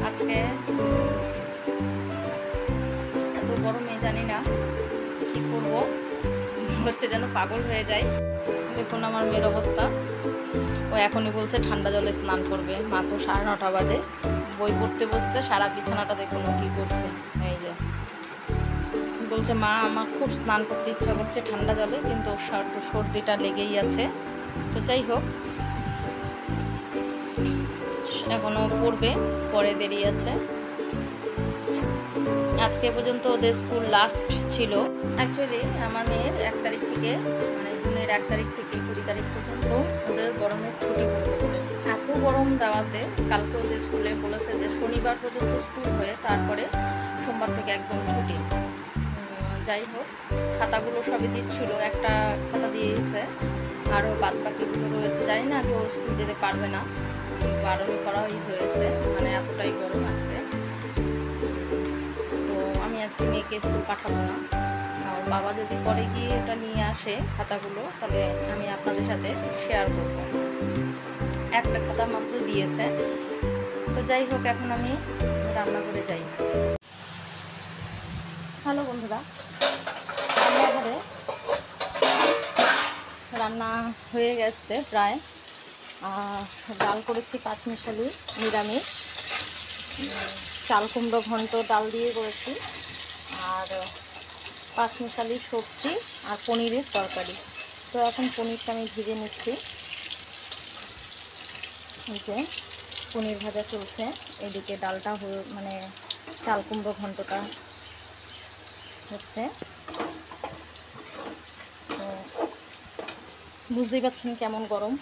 আজকে এত গরমে জানি না কি করব, হচ্ছে যেন পাগল হয়ে যায়। দেখুন আমার মেয়ের অবস্থা, ও এখনই বলছে ঠান্ডা জলে স্নান করবে। মাত্র 9:30 বাজে, বই পড়তে বসছে, সারা বিছানাটা দেখুন ও কী করছে। এই যে বলছে মা আমার খুব স্নান করতে ইচ্ছা করছে ঠান্ডা জলে, কিন্তু সর্দিটা লেগেই আছে। তো যাই হোক, এখনও পড়বে, পরে দেরি আছে। আজকে পর্যন্ত ওদের স্কুল লাস্ট ছিল। অ্যাকচুয়ালি আমার মেয়ের 1 তারিখ থেকে, মানে জুনের 1 তারিখ থেকে 20 তারিখ পর্যন্ত ওদের গরমের ছুটি পড়বে। এত গরম দেওয়াতে কালকে ওদের স্কুলে বলেছে যে শনিবার পর্যন্ত স্কুল হয়ে তারপরে সোমবার থেকে একদম ছুটি। যাই হোক, খাতাগুলো সবই দিচ্ছিল, একটা খাতা দিয়েছে, আরও বাদ বাকিগুলো রয়েছে। জানি না যে ও স্কুল যেতে পারবে না, বারণই করাই হয়েছে, মানে এতটাই গরম আজকে। তো আমি আজকে মেয়েকে স্কুল পাঠাবো না। আর বাবা যদি পরে গিয়ে এটা নিয়ে আসে খাতাগুলো, তাহলে আমি আপনাদের সাথে শেয়ার করব। একটা খাতা মাত্র দিয়েছে। তো যাই হোক, এখন আমি রান্না করে যাই। হ্যালো বন্ধুরা, রান্নাঘরে রান্না হয়ে গেছে প্রায়। ডাল করেছি পাঁচমিশালি নিরামিষ, চাল কুমড়ো ঘন্ট ডাল দিয়ে করেছি, আর পাঁচমিশালি সবজি আর পনিরের তরকারি। তো এখন পনিরটা আমি ভেজে নিচ্ছি। এই যে পনির ভাজা চলছে, এদিকে ডালটা মানে চাল কুমড়ো ঘন্টটা হচ্ছে। তো বুঝতেই পারছেন কেমন গরম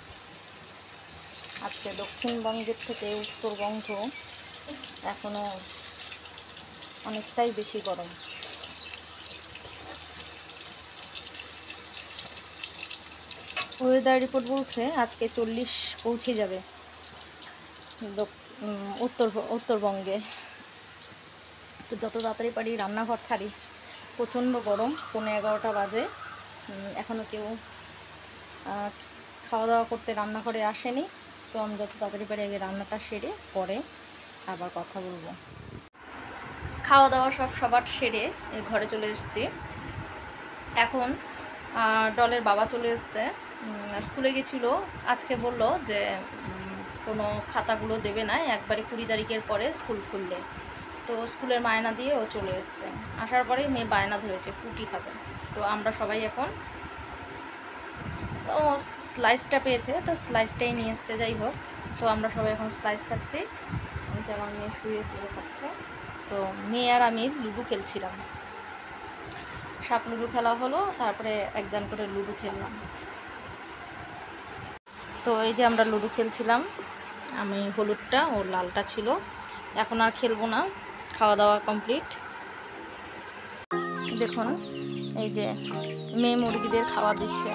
আজকে। দক্ষিণবঙ্গের থেকে উত্তরবঙ্গ এখনও অনেকটাই বেশি গরম। ওয়েদার রিপোর্ট বলছে আজকে 40 পৌঁছে যাবে উত্তরবঙ্গে। তো যত তাড়াতাড়ি পারি রান্নাঘর ছাড়ি, প্রচণ্ড গরম। 11:15 বাজে, এখনও কেউ খাওয়া দাওয়া করতে রান্নাঘরে আসেনি। তো আমি যত তাড়াতাড়ি পারি আগে রান্নাটা সেরে পরে আবার কথা বলবো। খাওয়া দাওয়া সবার সেরে ঘরে চলে এসেছি। এখন ডলের বাবা চলে এসছে, স্কুলে গেছিলো। আজকে বলল যে কোনো খাতাগুলো দেবে না, একবারে 20 তারিখের পরে স্কুল খুললে। তো স্কুলের বায়না দিয়ে ও চলে এসছে। আসার পরেই মেয়ে বায়না ধরেছে ফুটি খাবে। তো আমরা সবাই এখন, ও স্লাইসটা পেয়েছে তো স্লাইসটাই নিয়ে এসছে। যাই হোক, তো আমরা সবাই এখন স্লাইস খাচ্ছি। আমার মেয়ে শুয়ে পুরো খাচ্ছে। তো মেয়ে আর আমি লুডো খেলছিলাম, সাপ লুডো খেলা হলো, তারপরে একদান করে লুডো খেললাম। তো এই যে আমরা লুডো খেলছিলাম, আমি হলুদটা ও লালটা ছিল। এখন আর খেলবো না, খাওয়া দাওয়া কমপ্লিট। দেখুন এই যে মেয়ে মুরগিদের খাওয়া দিচ্ছে।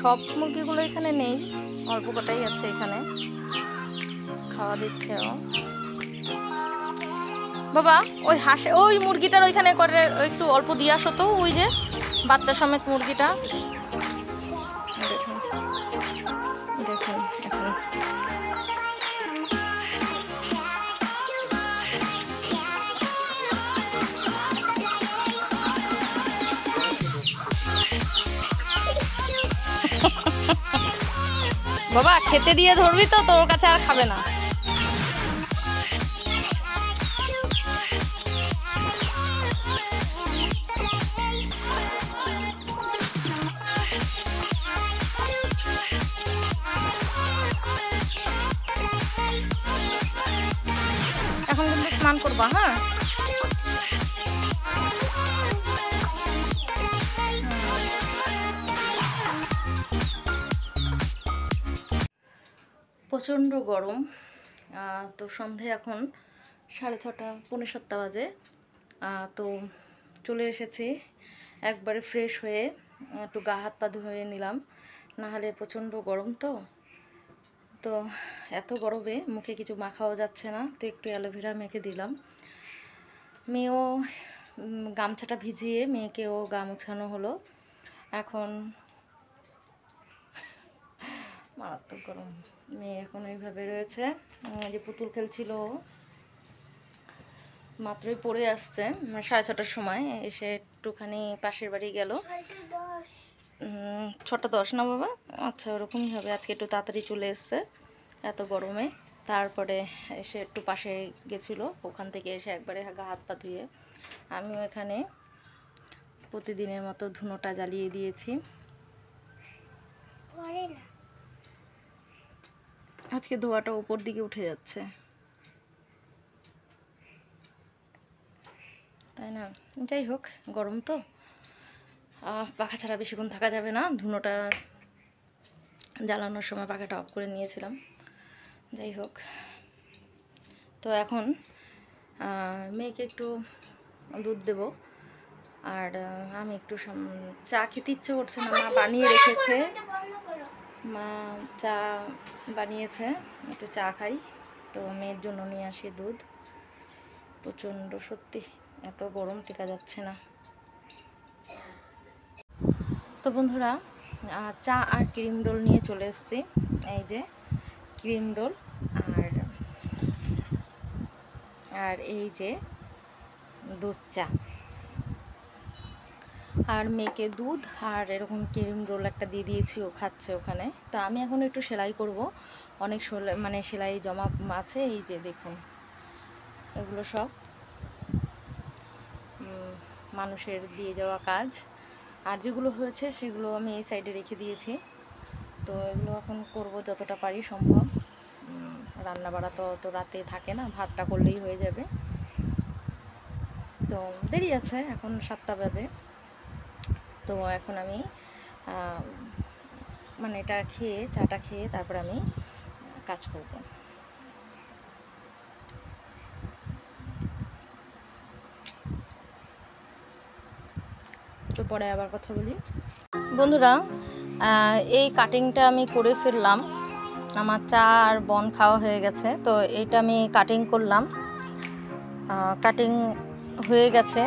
সব মুরগিগুলো এখানে নেই, অল্প কটাই আছে এখানে। খাওয়া দিচ্ছে ও। বাবা ওই ওই মুরগিটার ওইখানে করে একটু অল্প দিয়ে আসো তো, ওই যে বাচ্চা সমেত মুরগিটা। দেখুন দেখুন এখন বাবা খেতে দিয়ে ধরবি তো, তোর কাছে আর খাবে না। এখন কিন্তু স্নান করবা, হ্যাঁ? প্রচণ্ড গরম। তো সন্ধে এখন 6:30 6:45 বাজে। তো চলে এসেছি একবারে ফ্রেশ হয়ে, একটু গা হাত পা ধুয়ে নিলাম, নাহলে প্রচণ্ড গরম। তো এত গরমে মুখে কিছু মাখাও যাচ্ছে না, তো একটু অ্যালোভেরা মেখে দিলাম। মেয়েও গামছাটা ভিজিয়ে মেয়েকেও গা মোছানো হলো। এখন মারাত্মক গরম, মেয়ে এখন এইভাবে রয়েছে। যে পুতুল খেলছিল, মাত্রই পড়ে আসছে, 6:30টার সময় এসে একটুখানি পাশের বাড়ি গেল। 6:10 না বাবা? আচ্ছা, ওরকমই হবে। আজকে একটু তাড়াতাড়ি চলে এসছে এত গরমে। তারপরে এসে একটু পাশে গেছিলো, ওখান থেকে এসে একবারে গা হাত পা ধুয়ে আমিও এখানে প্রতিদিনের মতো ধুনোটা জ্বালিয়ে দিয়েছি। আজকে ধোয়াটা উপর দিকে উঠে যাচ্ছে, তাই না? যাই হোক, গরম তো, পাখা ছাড়া বেশিক্ষণ থাকা যাবে না। ধুনোটা জ্বালানোর সময় পাখাটা অফ করে নিয়েছিলাম। যাই হোক, তো এখন মেয়েকে একটু দুধ দেব, আর আমি একটু চা খেতে ইচ্ছে করছে না, মা বানিয়ে রেখেছে, মা চা বানিয়েছে, একটু চা খাই। তো মেয়ের জন্য নিয়ে আসি দুধ। প্রচণ্ড, সত্যি এত গরম টেকা যাচ্ছে না। তো বন্ধুরা, চা আর ক্রিম রোল নিয়ে চলে এসেছি। এই যে ক্রিম রোল, আর এই যে দুধ চা, আর মেয়েকে দুধ আর এরকম ক্রিম রোল একটা দিয়ে দিয়েছি, ও খাচ্ছে ওখানে। তো আমি এখন একটু সেলাই করব, অনেক সেলাই জমা আছে। এই যে দেখুন, এগুলো সব মানুষের দিয়ে যাওয়া কাজ, আর যেগুলো হয়েছে সেগুলো আমি এই সাইডে রেখে দিয়েছি। তো এগুলো এখন করব যতটা পারি সম্ভব। রান্না বাড়া তো রাতে থাকে না, ভাতটা করলেই হয়ে যাবে। তো দেরি আছে, এখন 7টা বাজে। তো এখন আমি এটা খেয়ে, চাটা খেয়ে তারপর আমি কাজ করব। একটু পরে আবার কথা বলি। বন্ধুরা, এই কাটিংটা আমি করে ফেললাম, আমার চা আর বন খাওয়া হয়ে গেছে। তো এইটা আমি কাটিং করলাম, কাটিং হয়ে গেছে।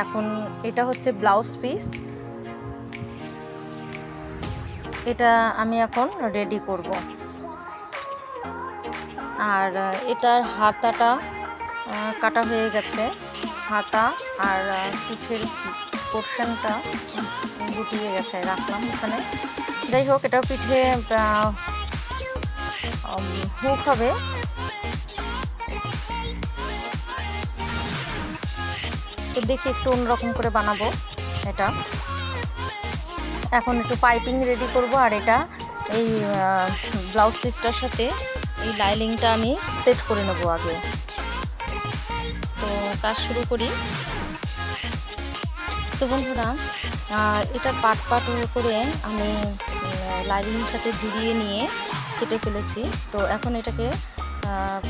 এখন এটা হচ্ছে ব্লাউজ পিস, এটা আমি এখন রেডি করব। আর এটার হাতাটা কাটা হয়ে গেছে, হাতা আর পিঠের পোর্শনটা গুটিয়ে গেছে, রাখলাম ওখানে। যাই হোক, এটা পিঠে হুক হবে। তো দেখি একটু অন্যরকম করে বানাবো এটা। এখন একটু পাইপিং রেডি করব, আর এটা এই ব্লাউজ পিসটার সাথে এই লাইনিংটা আমি সেট করে নেব আগে। তো কাজ শুরু করি। তো বন্ধুরা, এটা পাট করে আমি লাইনিংয়ের সাথে জুড়িয়ে নিয়ে কেটে ফেলেছি। তো এখন এটাকে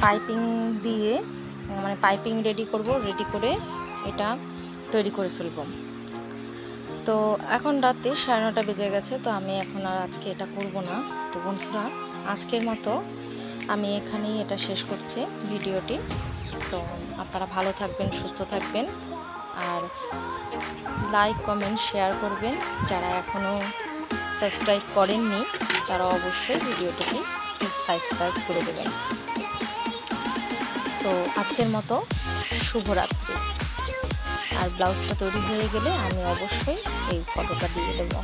পাইপিং দিয়ে পাইপিং রেডি করব, রেডি করে এটা তৈরি করে ফেলব। তো এখন রাতে 9:30 বেজে গেছে। তো আমি এখন আর আজকে এটা করব না। তো বন্ধুরা, আজকের মতো আমি এখানেই এটা শেষ করছি ভিডিওটি। তো আপনারা ভালো থাকবেন, সুস্থ থাকবেন, আর লাইক, কমেন্ট, শেয়ার করবেন। যারা এখনও সাবস্ক্রাইব করেননি তারা অবশ্যই ভিডিওটিকে সাবস্ক্রাইব করে দেবেন। তো আজকের মতো শুভরাত্রি। আর ব্লাউজটা তৈরি হয়ে গেলে আমি অবশ্যই এই ফটোটা দিয়ে দেবো।